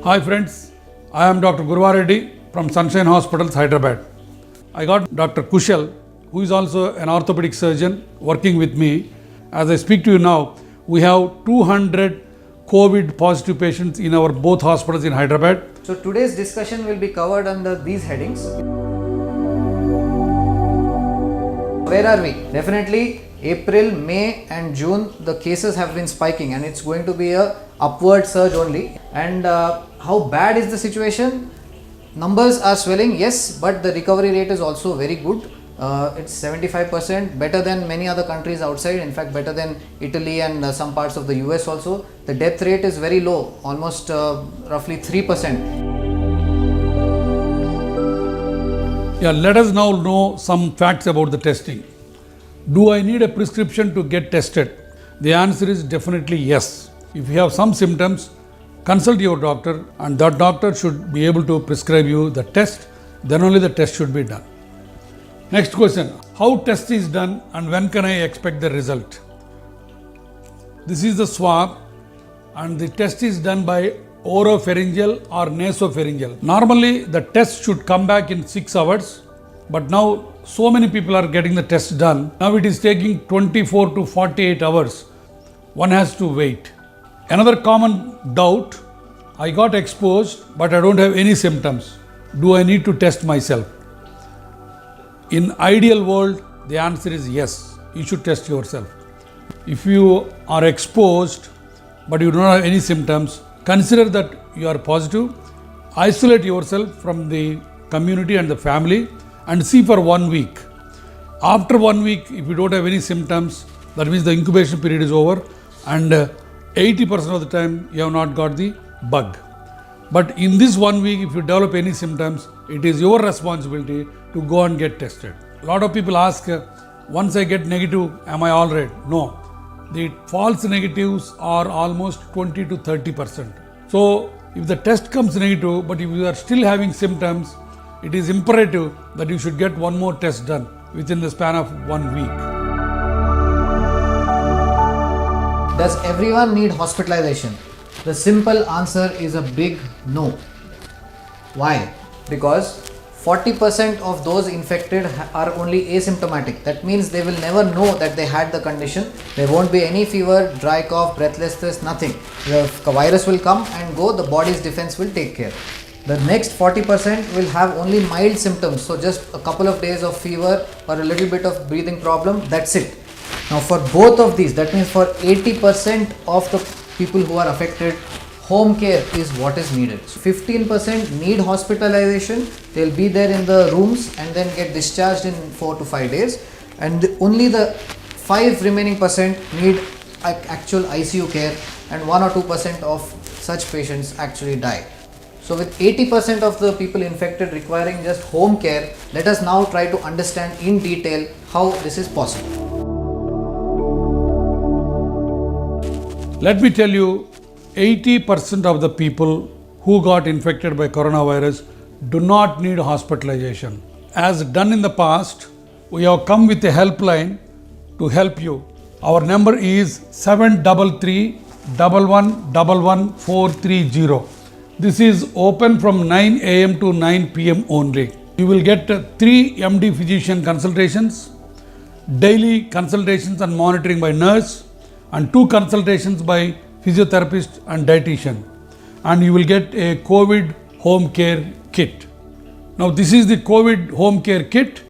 Hi friends, I am Dr. Gurvareddy from Sunshine Hospitals, Hyderabad. I got Dr. Kushal, who is also an orthopedic surgeon working with me. As I speak to you now, we have 200 COVID positive patients in our both hospitals in Hyderabad. So today's discussion will be covered under these headings. Where are we? Definitely April, May and June the cases have been spiking and it's going to be a upward surge only. And how bad is the situation? Numbers are swelling, yes, but the recovery rate is also very good. It's 75%, better than many other countries outside, in fact better than Italy and some parts of the US also. The death rate is very low, almost roughly 3%. Yeah, let us now know some facts about the testing. Do I need a prescription to get tested? The answer is definitely yes. If you have some symptoms, consult your doctor and that doctor should be able to prescribe you the test, then only the test should be done. Next question, how test is done and when can I expect the result? This is the swab and the test is done by oropharyngeal or nasopharyngeal. Normally the test should come back in 6 hours, but now so many people are getting the test done. Now it is taking 24 to 48 hours. One has to wait. Another common doubt, I got exposed but I don't have any symptoms. Do I need to test myself? In ideal world, the answer is yes, you should test yourself. If you are exposed but you do not have any symptoms, consider that you are positive, isolate yourself from the community and the family and see for 1 week. After 1 week, if you don't have any symptoms, that means the incubation period is over and 80% of the time you have not got the bug. But in this 1 week, if you develop any symptoms, it is your responsibility to go and get tested. A lot of people ask, once I get negative, am I all right? No. The false negatives are almost 20 to 30%. So, if the test comes negative, but if you are still having symptoms, it is imperative that you should get one more test done within the span of 1 week. Does everyone need hospitalization? The simple answer is a big no. Why? Because 40% of those infected are only asymptomatic. That means they will never know that they had the condition. There won't be any fever, dry cough, breathlessness, nothing. The virus will come and go, the body's defense will take care. The next 40% will have only mild symptoms. So just a couple of days of fever or a little bit of breathing problem, that's it. Now for both of these, that means for 80% of the people who are affected, home care is what is needed. So 15% need hospitalization, they'll be there in the rooms and then get discharged in 4 to 5 days, and only the 5 remaining percent need actual ICU care, and 1 or 2% of such patients actually die. So with 80% of the people infected requiring just home care, let us now try to understand in detail how this is possible. Let me tell you, 80% of the people who got infected by coronavirus do not need hospitalization. As done in the past, we have come with a helpline to help you. Our number is 733 1111 430. This is open from 9 a.m. to 9 p.m. only. You will get 3 MD physician consultations, daily consultations and monitoring by nurse, and 2 consultations by physiotherapist and dietitian, and you will get a COVID home care kit. Now this is the COVID home care kit.